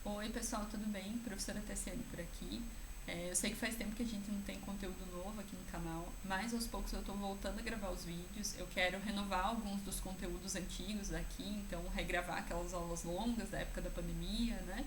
Oi, pessoal, tudo bem? Professora Tessiane por aqui. Eu sei que faz tempo que a gente não tem conteúdo novo aqui no canal, mas aos poucos eu estou voltando a gravar os vídeos. Eu quero renovar alguns dos conteúdos antigos daqui, então regravar aquelas aulas longas da época da pandemia, né?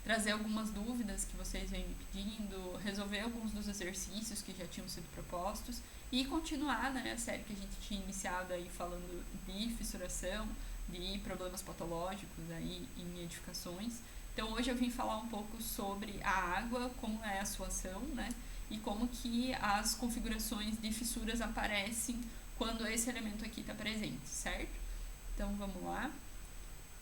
Trazer algumas dúvidas que vocês vêm me pedindo, resolver alguns dos exercícios que já tinham sido propostos e continuar, né, a série que a gente tinha iniciado aí falando de fissuração, de problemas patológicos aí em edificações. Então hoje eu vim falar um pouco sobre a água, como é a sua ação, né, e como que as configurações de fissuras aparecem quando esse elemento aqui está presente, certo? Então vamos lá.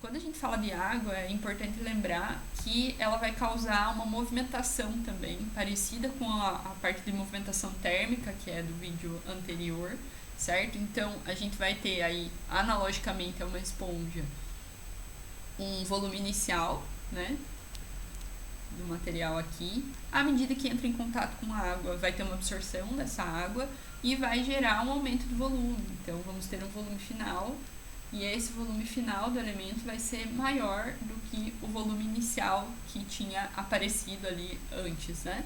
Quando a gente fala de água, é importante lembrar que ela vai causar uma movimentação também, parecida com a parte de movimentação térmica, que é do vídeo anterior, certo? Então, a gente vai ter aí, analogicamente, é uma esponja, um volume inicial, né, do material aqui. À medida que entra em contato com a água, vai ter uma absorção dessa água e vai gerar um aumento do volume. Então, vamos ter um volume final e esse volume final do elemento vai ser maior do que o volume inicial que tinha aparecido ali antes, né?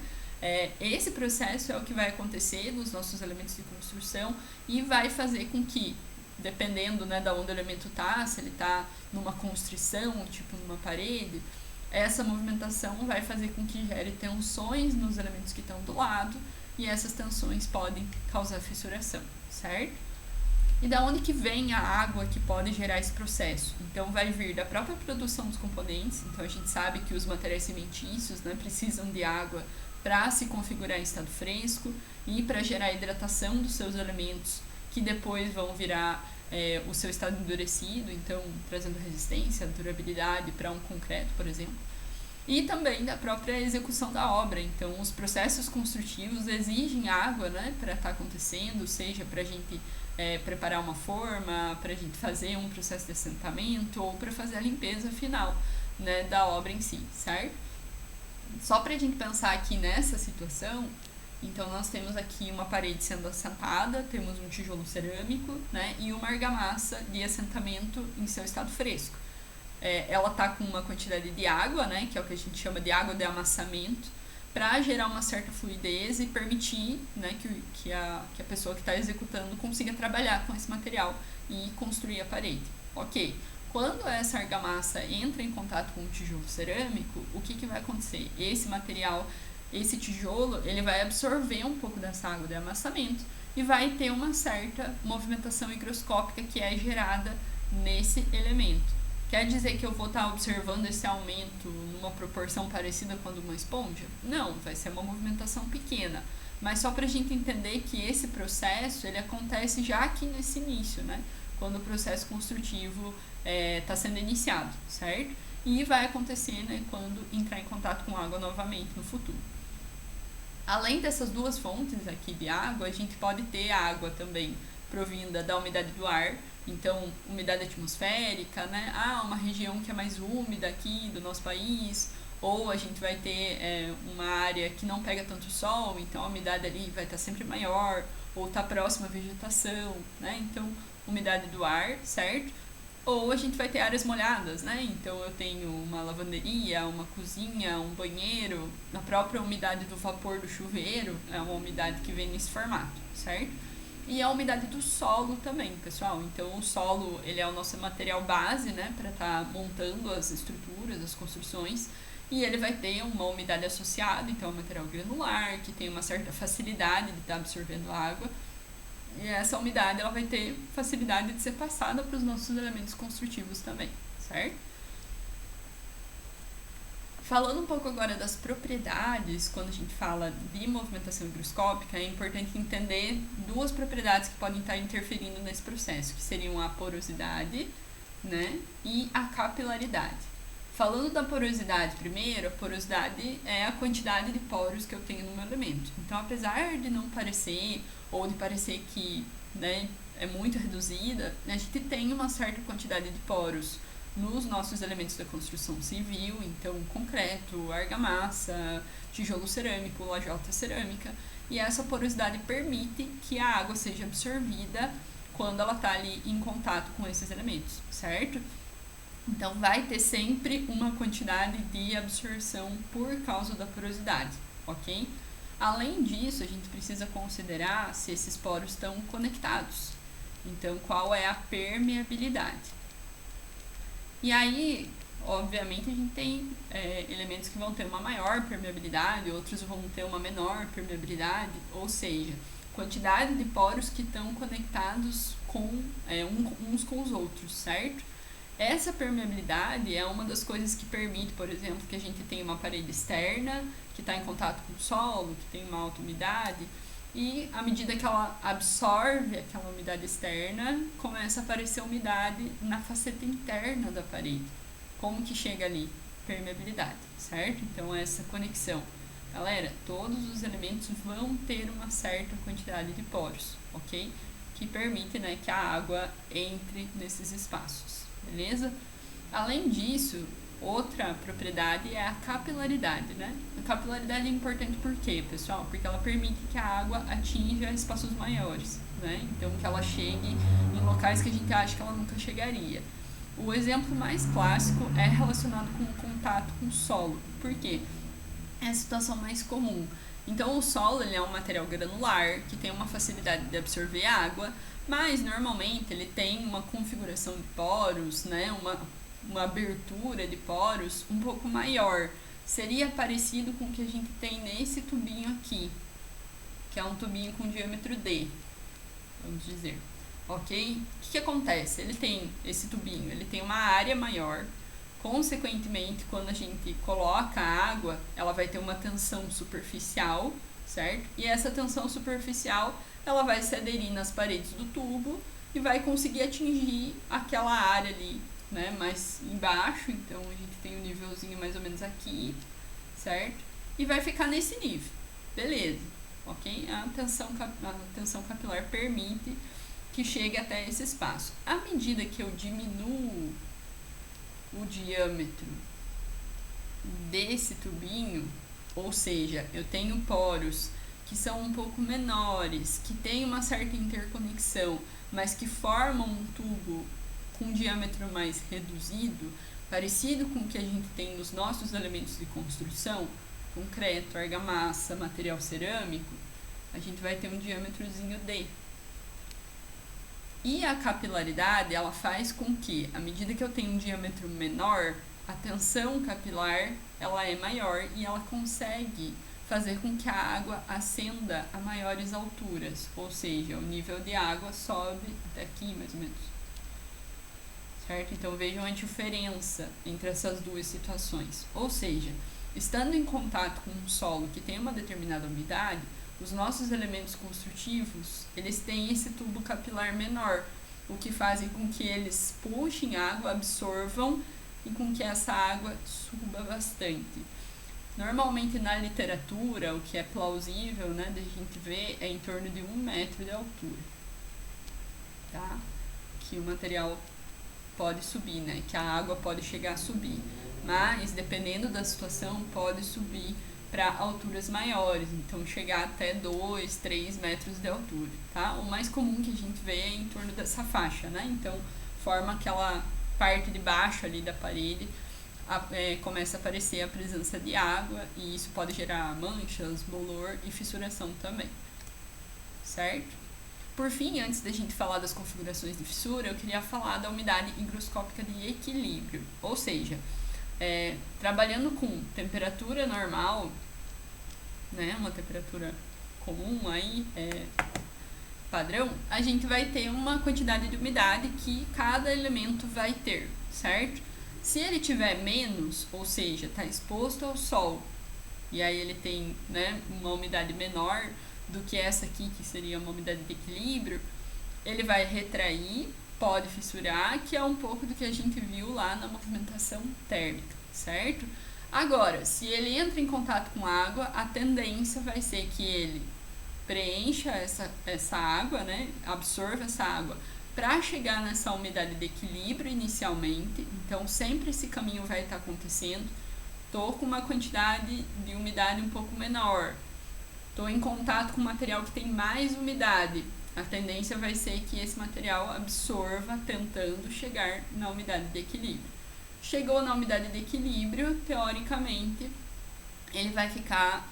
Esse processo é o que vai acontecer nos nossos elementos de construção e vai fazer com que, dependendo, né, da onde o elemento está, se ele está numa constrição, tipo numa parede, essa movimentação vai fazer com que gere tensões nos elementos que estão do lado e essas tensões podem causar fissuração, certo? E da onde que vem a água que pode gerar esse processo? Então vai vir da própria produção dos componentes, então a gente sabe que os materiais cimentícios, né, precisam de água para se configurar em estado fresco e para gerar hidratação dos seus elementos, que depois vão virar o seu estado endurecido, então trazendo resistência, durabilidade para um concreto, por exemplo. E também da própria execução da obra. Então, os processos construtivos exigem água, né, para estar acontecendo, seja para a gente preparar uma forma, para a gente fazer um processo de assentamento ou para fazer a limpeza final, né, da obra em si, certo? Só para a gente pensar aqui nessa situação, então nós temos aqui uma parede sendo assentada, temos um tijolo cerâmico, né, e uma argamassa de assentamento em seu estado fresco. Ela está com uma quantidade de água, né, que é o que a gente chama de água de amassamento, para gerar uma certa fluidez e permitir, né, que a pessoa que está executando consiga trabalhar com esse material e construir a parede. Ok. Quando essa argamassa entra em contato com o tijolo cerâmico, o que vai acontecer? Esse material, esse tijolo, ele vai absorver um pouco dessa água de amassamento e vai ter uma certa movimentação higroscópica que é gerada nesse elemento. Quer dizer que eu vou estar observando esse aumento numa proporção parecida com a de uma esponja? Não, vai ser uma movimentação pequena. Mas só para a gente entender que esse processo ele acontece já aqui nesse início, né? Quando o processo construtivo está sendo iniciado, certo? E vai acontecer, né, quando entrar em contato com água novamente no futuro. Além dessas duas fontes aqui de água, a gente pode ter água também provinda da umidade do ar. Então, umidade atmosférica, né? Uma região que é mais úmida aqui do nosso país, ou a gente vai ter uma área que não pega tanto sol, então a umidade ali vai estar sempre maior, ou está próxima à vegetação, né? Então, umidade do ar, certo? Ou a gente vai ter áreas molhadas, né? Então eu tenho uma lavanderia, uma cozinha, um banheiro, a própria umidade do vapor do chuveiro é uma umidade que vem nesse formato, certo? E a umidade do solo também, pessoal. Então, o solo, ele é o nosso material base, né, para estar montando as estruturas, as construções. E ele vai ter uma umidade associada, então é um material granular, que tem uma certa facilidade de estar absorvendo água. E essa umidade, ela vai ter facilidade de ser passada para os nossos elementos construtivos também, certo? Falando um pouco agora das propriedades, quando a gente fala de movimentação higroscópica, é importante entender duas propriedades que podem estar interferindo nesse processo, que seriam a porosidade, né, e a capilaridade. Falando da porosidade primeiro, a porosidade é a quantidade de poros que eu tenho no meu elemento. Então, apesar de não parecer, ou de parecer que, né, é muito reduzida, a gente tem uma certa quantidade de poros nos nossos elementos da construção civil, então concreto, argamassa, tijolo cerâmico, lajota cerâmica, e essa porosidade permite que a água seja absorvida quando ela está ali em contato com esses elementos, certo? Então, vai ter sempre uma quantidade de absorção por causa da porosidade, ok? Além disso, a gente precisa considerar se esses poros estão conectados. Então, qual é a permeabilidade? E aí, obviamente, a gente tem elementos que vão ter uma maior permeabilidade, outros vão ter uma menor permeabilidade, ou seja, quantidade de poros que estão conectados com uns com os outros, certo? Essa permeabilidade é uma das coisas que permite, por exemplo, que a gente tenha uma parede externa que está em contato com o solo, que tem uma alta umidade, e à medida que ela absorve aquela umidade externa, começa a aparecer umidade na faceta interna da parede. Como que chega ali? Permeabilidade, certo? Então, essa conexão. Galera, todos os elementos vão ter uma certa quantidade de poros, ok? Que permite, né, que a água entre nesses espaços, beleza? Além disso, outra propriedade é a capilaridade, né? A capilaridade é importante por quê, pessoal? Porque ela permite que a água atinja espaços maiores, né? Então, que ela chegue em locais que a gente acha que ela nunca chegaria. O exemplo mais clássico é relacionado com o contato com o solo. Por quê? É a situação mais comum. Então, o solo ele é um material granular que tem uma facilidade de absorver água, mas normalmente ele tem uma configuração de poros, né? Uma abertura de poros um pouco maior. Seria parecido com o que a gente tem nesse tubinho aqui, que é um tubinho com diâmetro D, vamos dizer. Ok? O que acontece? Ele tem esse tubinho, ele tem uma área maior. Consequentemente, quando a gente coloca a água, ela vai ter uma tensão superficial, certo? E essa tensão superficial, ela vai se aderir nas paredes do tubo e vai conseguir atingir aquela área ali, né, mais embaixo. Então, a gente tem um nívelzinho mais ou menos aqui, certo? E vai ficar nesse nível, beleza, ok? A tensão capilar permite que chegue até esse espaço. À medida que eu diminuo o diâmetro desse tubinho, ou seja, eu tenho poros que são um pouco menores, que têm uma certa interconexão, mas que formam um tubo com um diâmetro mais reduzido, parecido com o que a gente tem nos nossos elementos de construção, concreto, argamassa, material cerâmico, a gente vai ter um diâmetrozinho D. E a capilaridade, ela faz com que, à medida que eu tenho um diâmetro menor, a tensão capilar ela é maior e ela consegue fazer com que a água ascenda a maiores alturas, ou seja, o nível de água sobe até aqui, mais ou menos. Certo? Então, vejam a diferença entre essas duas situações. Ou seja, estando em contato com um solo que tem uma determinada umidade, os nossos elementos construtivos, eles têm esse tubo capilar menor, o que faz com que eles puxem água, absorvam e com que essa água suba bastante. Normalmente na literatura, o que é plausível, né, da gente ver é em torno de 1 metro de altura, tá? Que o material pode subir, né, que a água pode chegar a subir, mas dependendo da situação pode subir para alturas maiores, então chegar até 2, 3 metros de altura, tá? O mais comum que a gente vê é em torno dessa faixa, né? Então, forma aquela parte de baixo ali da parede, começa a aparecer a presença de água e isso pode gerar manchas, bolor e fissuração também, certo? Por fim, antes da gente falar das configurações de fissura, eu queria falar da umidade higroscópica de equilíbrio, ou seja, trabalhando com temperatura normal, né, uma temperatura comum aí, padrão, a gente vai ter uma quantidade de umidade que cada elemento vai ter, certo? Se ele tiver menos, ou seja, está exposto ao sol, e aí ele tem, né, uma umidade menor do que essa aqui, que seria uma umidade de equilíbrio, ele vai retrair, pode fissurar, que é um pouco do que a gente viu lá na movimentação térmica, certo? Agora, se ele entra em contato com água, a tendência vai ser que ele preencha essa água, né? Absorva essa água para chegar nessa umidade de equilíbrio inicialmente. Então, sempre esse caminho vai estar acontecendo. Estou com uma quantidade de umidade um pouco menor. Estou em contato com um material que tem mais umidade. A tendência vai ser que esse material absorva, tentando chegar na umidade de equilíbrio. Chegou na umidade de equilíbrio, teoricamente, ele vai ficar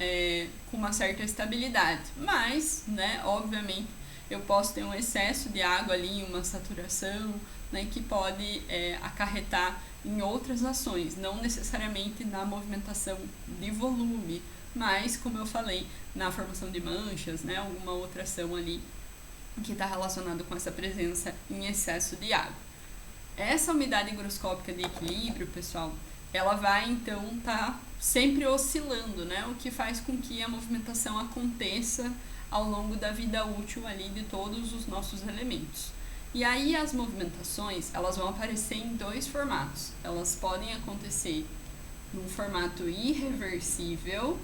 com uma certa estabilidade. Mas, né, obviamente, eu posso ter um excesso de água ali, uma saturação, né, que pode acarretar em outras ações, não necessariamente na movimentação de volume, mas, como eu falei, na formação de manchas, né, alguma outra ação ali que está relacionada com essa presença em excesso de água. Essa umidade higroscópica de equilíbrio, pessoal, ela vai então estar sempre oscilando, né, o que faz com que a movimentação aconteça ao longo da vida útil ali de todos os nossos elementos. E aí as movimentações, elas vão aparecer em dois formatos. Elas podem acontecer num formato irreversível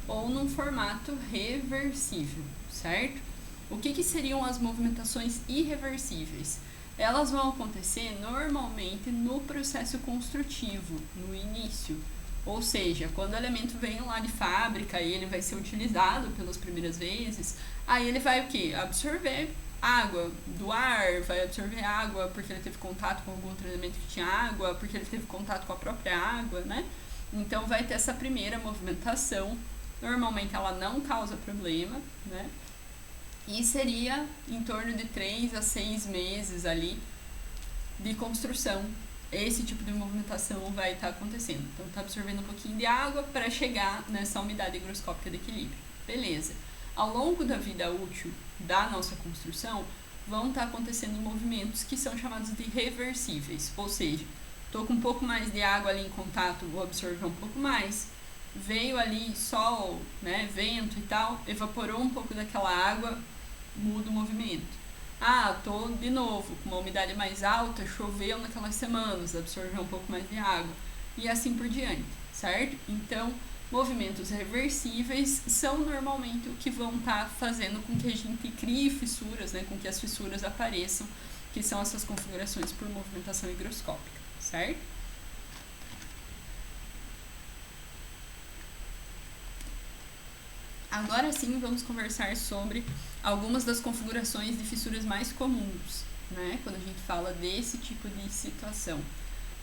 ou num formato reversível, certo? O que seriam as movimentações irreversíveis? Elas vão acontecer normalmente no processo construtivo, no início. Ou seja, quando o elemento vem lá de fábrica e ele vai ser utilizado pelas primeiras vezes, aí ele vai o quê? Absorver água do ar, vai absorver água porque ele teve contato com algum outro elemento que tinha água, porque ele teve contato com a própria água, né? Então vai ter essa primeira movimentação. Normalmente ela não causa problema, né? E seria em torno de 3 a 6 meses ali de construção. Esse tipo de movimentação vai estar acontecendo. Então está absorvendo um pouquinho de água para chegar nessa umidade higroscópica de equilíbrio. Beleza. Ao longo da vida útil da nossa construção, vão estar acontecendo movimentos que são chamados de reversíveis. Ou seja, estou com um pouco mais de água ali em contato, vou absorver um pouco mais. Veio ali sol, né, vento e tal, evaporou um pouco daquela água, muda o movimento. Tô de novo com uma umidade mais alta, choveu naquelas semanas, absorveu um pouco mais de água. E assim por diante, certo? Então, movimentos reversíveis são normalmente o que vão estar fazendo com que a gente crie fissuras, né, com que as fissuras apareçam, que são essas configurações por movimentação higroscópica, certo? Agora sim, vamos conversar sobre algumas das configurações de fissuras mais comuns, né, quando a gente fala desse tipo de situação.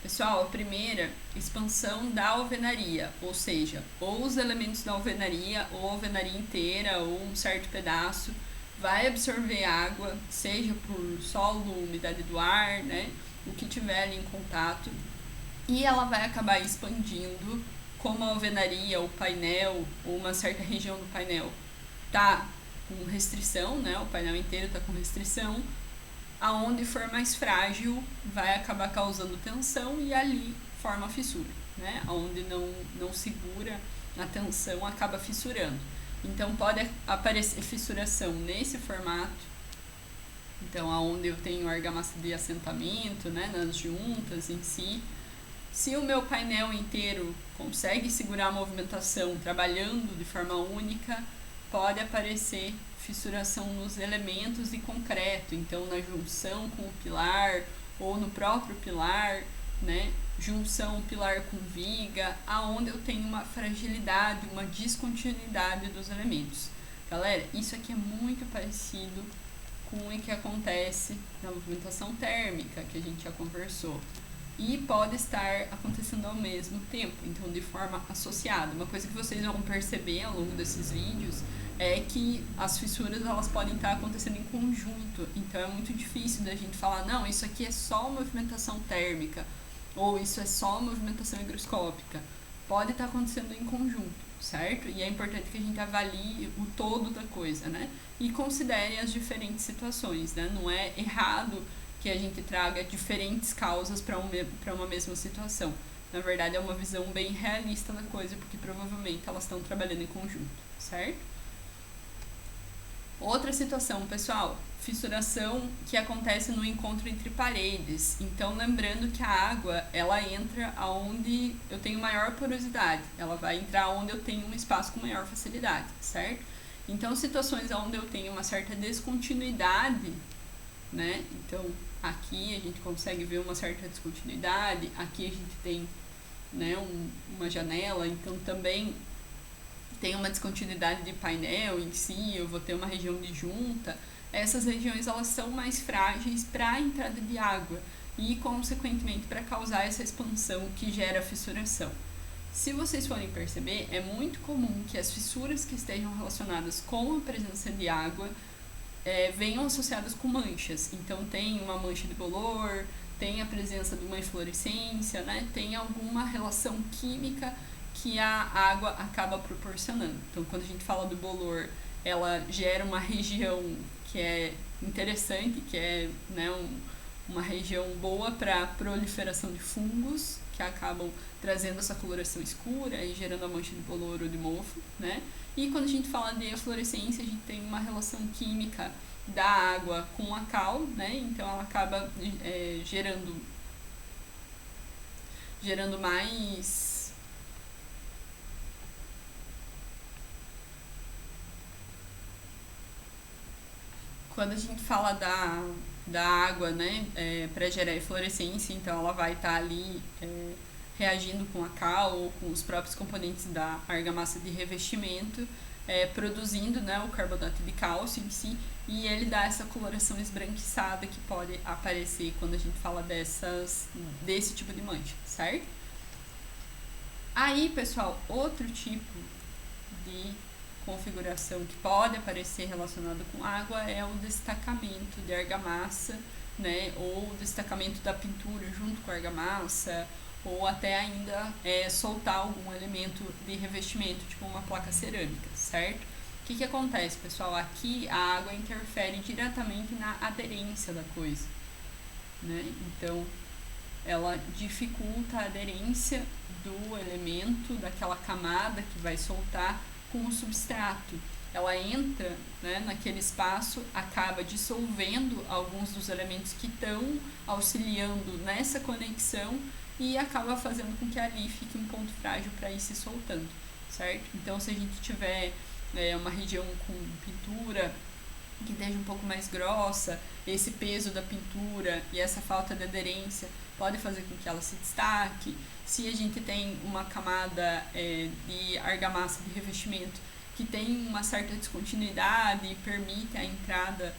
Pessoal, a primeira, expansão da alvenaria, ou seja, ou os elementos da alvenaria, ou a alvenaria inteira, ou um certo pedaço, vai absorver água, seja por solo, umidade do ar, né, o que tiver ali em contato, e ela vai acabar expandindo, como a alvenaria, o painel, ou uma certa região do painel está com restrição, né, o painel inteiro está com restrição, aonde for mais frágil vai acabar causando tensão e ali forma fissura, né? Onde não segura a tensão acaba fissurando. Então pode aparecer fissuração nesse formato, então aonde eu tenho argamassa de assentamento, né, nas juntas em si. Se o meu painel inteiro consegue segurar a movimentação trabalhando de forma única, pode aparecer fissuração nos elementos de concreto, então na junção com o pilar ou no próprio pilar, né? Junção pilar com viga, aonde eu tenho uma fragilidade, uma descontinuidade dos elementos. Galera, isso aqui é muito parecido com o que acontece na movimentação térmica, que a gente já conversou. E pode estar acontecendo ao mesmo tempo, então de forma associada. Uma coisa que vocês vão perceber ao longo desses vídeos é que as fissuras elas podem estar acontecendo em conjunto, então é muito difícil da gente falar, não, isso aqui é só movimentação térmica, ou isso é só movimentação higroscópica. Pode estar acontecendo em conjunto, certo? E é importante que a gente avalie o todo da coisa, né? E considere as diferentes situações, né? Não é errado que a gente traga diferentes causas para uma mesma situação. Na verdade, é uma visão bem realista da coisa, porque provavelmente elas estão trabalhando em conjunto, certo? Outra situação, pessoal, fissuração que acontece no encontro entre paredes. Então, lembrando que a água, ela entra aonde eu tenho maior porosidade, ela vai entrar onde eu tenho um espaço com maior facilidade, certo? Então, situações onde eu tenho uma certa descontinuidade, né? Então, aqui a gente consegue ver uma certa descontinuidade, aqui a gente tem, né, uma janela, então também tem uma descontinuidade de painel em si, eu vou ter uma região de junta. Essas regiões elas são mais frágeis para a entrada de água. e, consequentemente, para causar essa expansão que gera fissuração. Se vocês forem perceber, é muito comum que as fissuras que estejam relacionadas com a presença de água venham associadas com manchas. Então, tem uma mancha de bolor, tem a presença de uma inflorescência, né? Tem alguma relação química que a água acaba proporcionando. Então, quando a gente fala do bolor, ela gera uma região que é interessante, que é, né, uma região boa para proliferação de fungos, que acabam trazendo essa coloração escura e gerando a mancha de bolor ou de mofo, né? E quando a gente fala de eflorescência, a gente tem uma relação química da água com a cal, né? Então ela acaba gerando mais quando a gente fala da água, né, para gerar eflorescência, então ela vai estar ali reagindo com a cal ou com os próprios componentes da argamassa de revestimento, produzindo, né, o carbonato de cálcio em si, e ele dá essa coloração esbranquiçada que pode aparecer quando a gente fala desse tipo de mancha, certo? Aí, pessoal, outro tipo de configuração que pode aparecer relacionado com água é o destacamento de argamassa, né, ou o destacamento da pintura junto com a argamassa, ou até ainda soltar algum elemento de revestimento, tipo uma placa cerâmica, certo? O que acontece, pessoal? Aqui a água interfere diretamente na aderência da coisa, né? Então, ela dificulta a aderência do elemento, daquela camada que vai soltar com o substrato. Ela entra, né, naquele espaço, acaba dissolvendo alguns dos elementos que estão auxiliando nessa conexão e acaba fazendo com que ali fique um ponto frágil para ir se soltando, certo? Então, se a gente tiver uma região com pintura que esteja um pouco mais grossa, esse peso da pintura e essa falta de aderência pode fazer com que ela se destaque. Se a gente tem uma camada de argamassa de revestimento que tem uma certa descontinuidade e permite a entrada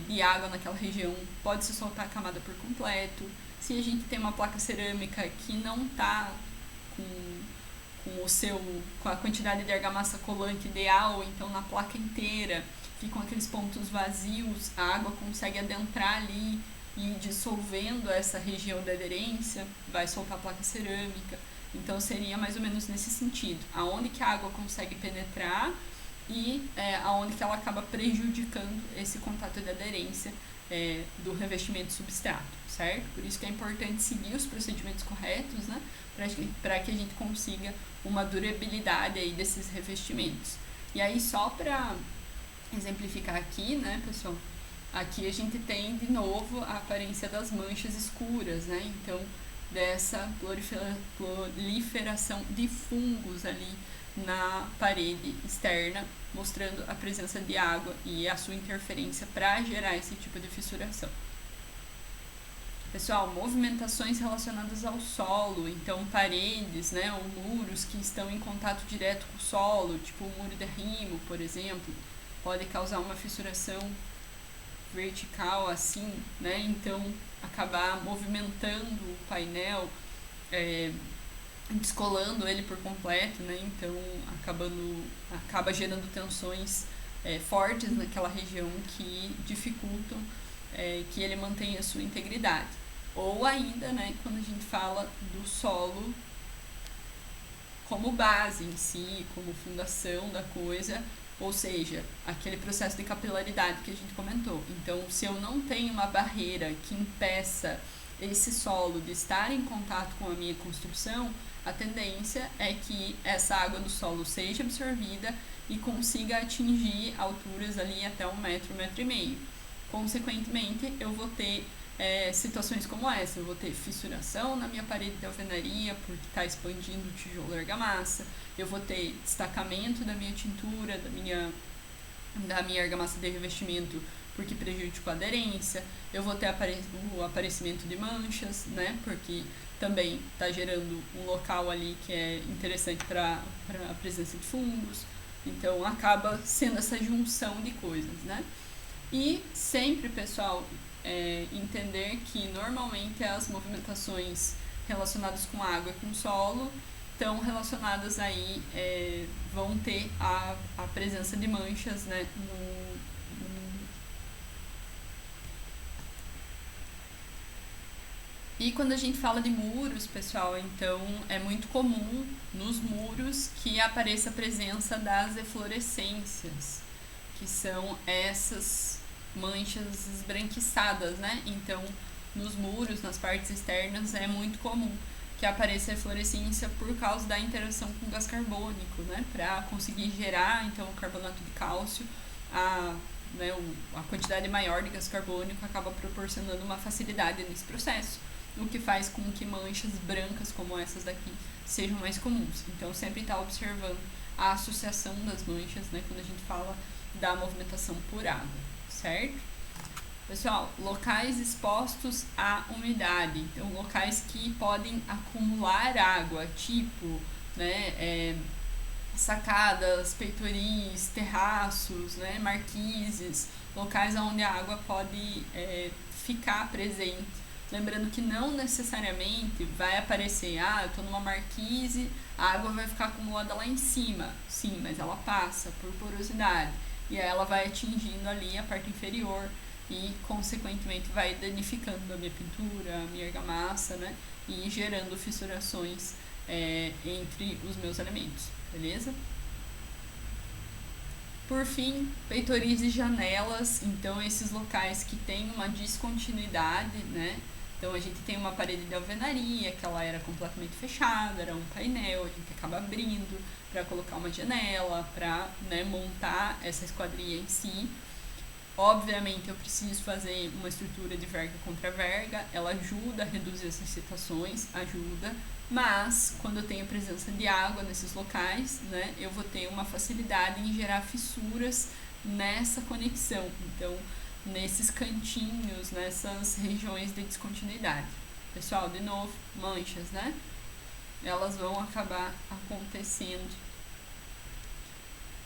de água naquela região, pode se soltar a camada por completo. Se a gente tem uma placa cerâmica que não está com a quantidade de argamassa colante ideal, então na placa inteira ficam aqueles pontos vazios, a água consegue adentrar ali e dissolvendo essa região da aderência, vai soltar a placa cerâmica. Então seria mais ou menos nesse sentido, aonde que a água consegue penetrar e aonde que ela acaba prejudicando esse contato de aderência do revestimento substrato, certo? Por isso que é importante seguir os procedimentos corretos, né, para que a gente consiga uma durabilidade aí desses revestimentos. E aí, só para exemplificar aqui, né, pessoal, aqui a gente tem de novo a aparência das manchas escuras, né? Então, dessa proliferação de fungos ali na parede externa, mostrando a presença de água e a sua interferência para gerar esse tipo de fissuração. Pessoal, movimentações relacionadas ao solo, então paredes, né, ou muros que estão em contato direto com o solo, tipo o muro de arrimo, por exemplo, pode causar uma fissuração vertical assim, né, então acabar movimentando o painel, descolando ele por completo, né, então acaba gerando tensões fortes naquela região que dificultam que ele mantenha a sua integridade. Ou ainda, né, quando a gente fala do solo como base em si, como fundação da coisa, ou seja, aquele processo de capilaridade que a gente comentou. Então, se eu não tenho uma barreira que impeça esse solo de estar em contato com a minha construção, a tendência é que essa água do solo seja absorvida e consiga atingir alturas ali até 1 metro, 1,5 metros. Consequentemente, eu vou ter situações como essa, eu vou ter fissuração na minha parede de alvenaria porque está expandindo o tijolo argamassa, eu vou ter destacamento da minha tintura, da minha argamassa de revestimento porque prejudicou a aderência, eu vou ter o aparecimento de manchas, né, porque também está gerando um local ali que é interessante para a presença de fungos, então acaba sendo essa junção de coisas, né. E sempre, pessoal, entender que normalmente as movimentações relacionadas com água e com solo estão relacionadas aí, vão ter a presença de manchas, né, E quando a gente fala de muros, pessoal, então é muito comum nos muros que apareça a presença das eflorescências, que são essas manchas esbranquiçadas, né? Então, nos muros, nas partes externas, é muito comum que apareça a eflorescência por causa da interação com o gás carbônico, né? Para conseguir gerar, então, o carbonato de cálcio, a quantidade maior de gás carbônico acaba proporcionando uma facilidade nesse processo, o que faz com que manchas brancas como essas daqui sejam mais comuns. Então, sempre está observando a associação das manchas, né, quando a gente fala da movimentação por água, certo? Pessoal, locais expostos à umidade, então locais que podem acumular água, tipo, né, sacadas, peitoris, terraços, né, marquises, locais onde a água pode ficar presente. Lembrando que não necessariamente vai aparecer, eu estou numa marquise, a água vai ficar acumulada lá em cima. Sim, mas ela passa por porosidade e aí ela vai atingindo ali a parte inferior e, consequentemente, vai danificando a minha pintura, a minha argamassa, né? E gerando fissurações entre os meus elementos, beleza? Por fim, peitoris e janelas, então esses locais que têm uma descontinuidade, né? Então a gente tem uma parede de alvenaria, que ela era completamente fechada, era um painel, a gente acaba abrindo para colocar uma janela, para, né, montar essa esquadria em si. Obviamente eu preciso fazer uma estrutura de verga contra verga, ela ajuda a reduzir essas situações, ajuda, mas quando eu tenho presença de água nesses locais, né, eu vou ter uma facilidade em gerar fissuras nessa conexão, então nesses cantinhos, nessas regiões de descontinuidade. Pessoal, de novo, manchas, né? Elas vão acabar acontecendo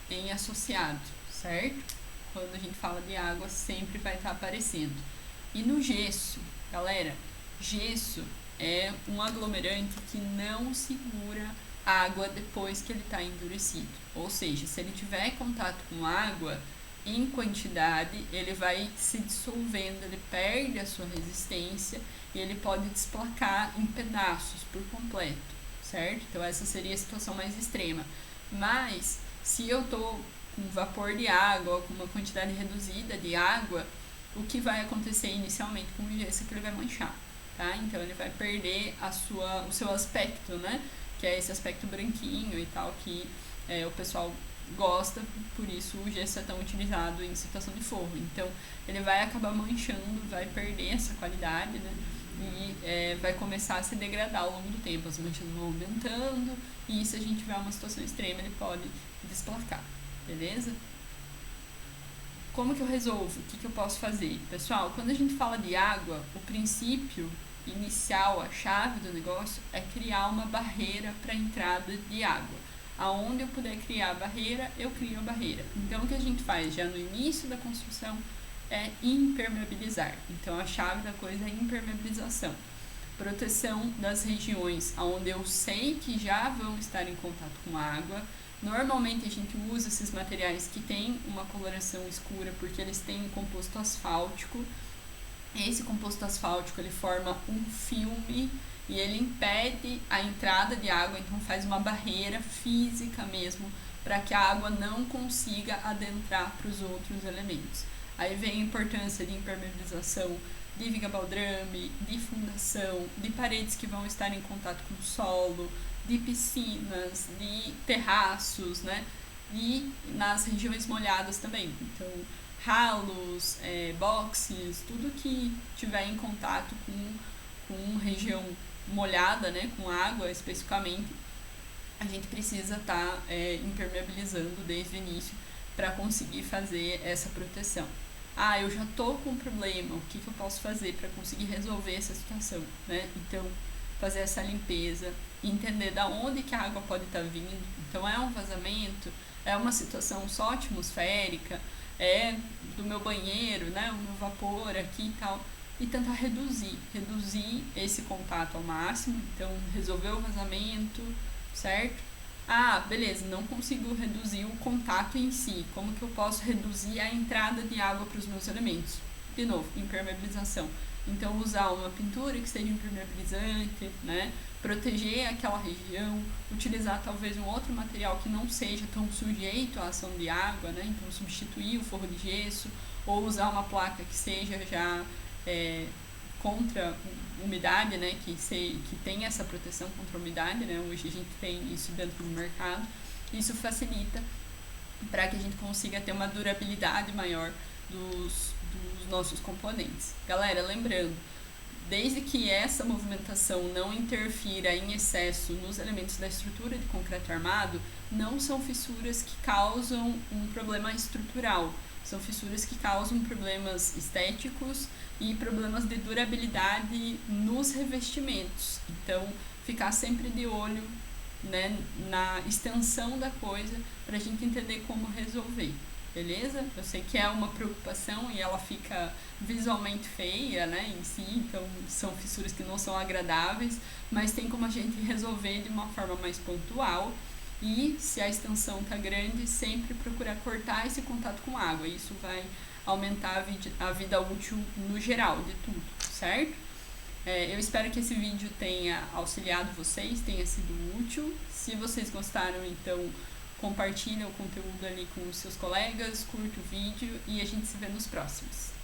em associado, certo? Quando a gente fala de água, sempre vai estar aparecendo. E no gesso, galera, gesso é um aglomerante que não segura água depois que ele está endurecido. Ou seja, se ele tiver contato com água em quantidade, ele vai se dissolvendo, ele perde a sua resistência e ele pode desplacar em pedaços por completo, certo? Então essa seria a situação mais extrema. Mas se eu estou com vapor de água ou com uma quantidade reduzida de água, o que vai acontecer inicialmente com o gesso é que ele vai manchar, tá? Então ele vai perder o seu aspecto, né? Que é esse aspecto branquinho e tal, que o pessoal gosta, por isso o gesso é tão utilizado em situação de forro. Então ele vai acabar manchando, vai perder essa qualidade, né? E vai começar a se degradar ao longo do tempo, as manchas vão aumentando e se a gente tiver uma situação extrema ele pode desplacar, beleza? Como que eu resolvo? O que eu posso fazer? Pessoal, quando a gente fala de água, o princípio inicial, a chave do negócio é criar uma barreira para a entrada de água. Aonde eu puder criar a barreira, eu crio a barreira. Então, o que a gente faz já no início da construção é impermeabilizar. Então, a chave da coisa é impermeabilização. Proteção das regiões onde eu sei que já vão estar em contato com água. Normalmente, a gente usa esses materiais que têm uma coloração escura porque eles têm um composto asfáltico. Esse composto asfáltico, ele forma um filme e ele impede a entrada de água, então faz uma barreira física mesmo para que a água não consiga adentrar para os outros elementos. Aí vem a importância de impermeabilização de viga baldrame, de fundação, de paredes que vão estar em contato com o solo, de piscinas, de terraços, né? E nas regiões molhadas também. Então, ralos, boxes, tudo que tiver em contato com região molhada, né, com água especificamente, a gente precisa estar impermeabilizando desde o início para conseguir fazer essa proteção. Eu já estou com um problema, o que eu posso fazer para conseguir resolver essa situação, né? Então, fazer essa limpeza, entender da onde que a água pode estar vindo. Então, é um vazamento, é uma situação só atmosférica, é do meu banheiro, né, o meu vapor aqui e tal, e tentar reduzir esse contato ao máximo. Então, resolver o vazamento, certo? Ah, beleza, não consigo reduzir o contato em si. Como que eu posso reduzir a entrada de água para os meus elementos? De novo, impermeabilização. Então, usar uma pintura que seja impermeabilizante, né? Proteger aquela região, utilizar talvez um outro material que não seja tão sujeito à ação de água, né? Então, substituir o forro de gesso, ou usar uma placa que seja já contra umidade, né, que tem essa proteção contra a umidade, né, hoje a gente tem isso dentro do mercado. Isso facilita para que a gente consiga ter uma durabilidade maior dos nossos componentes. Galera, lembrando, desde que essa movimentação não interfira em excesso nos elementos da estrutura de concreto armado, não são fissuras que causam um problema estrutural. São fissuras que causam problemas estéticos e problemas de durabilidade nos revestimentos. Então, ficar sempre de olho, né, na extensão da coisa para a gente entender como resolver. Beleza? Eu sei que é uma preocupação e ela fica visualmente feia, né, em si, então são fissuras que não são agradáveis, mas tem como a gente resolver de uma forma mais pontual. E se a extensão está grande, sempre procurar cortar esse contato com água. Isso vai aumentar a vida útil no geral de tudo, certo? Eu espero que esse vídeo tenha auxiliado vocês, tenha sido útil. Se vocês gostaram, então compartilha o conteúdo ali com os seus colegas, curta o vídeo e a gente se vê nos próximos.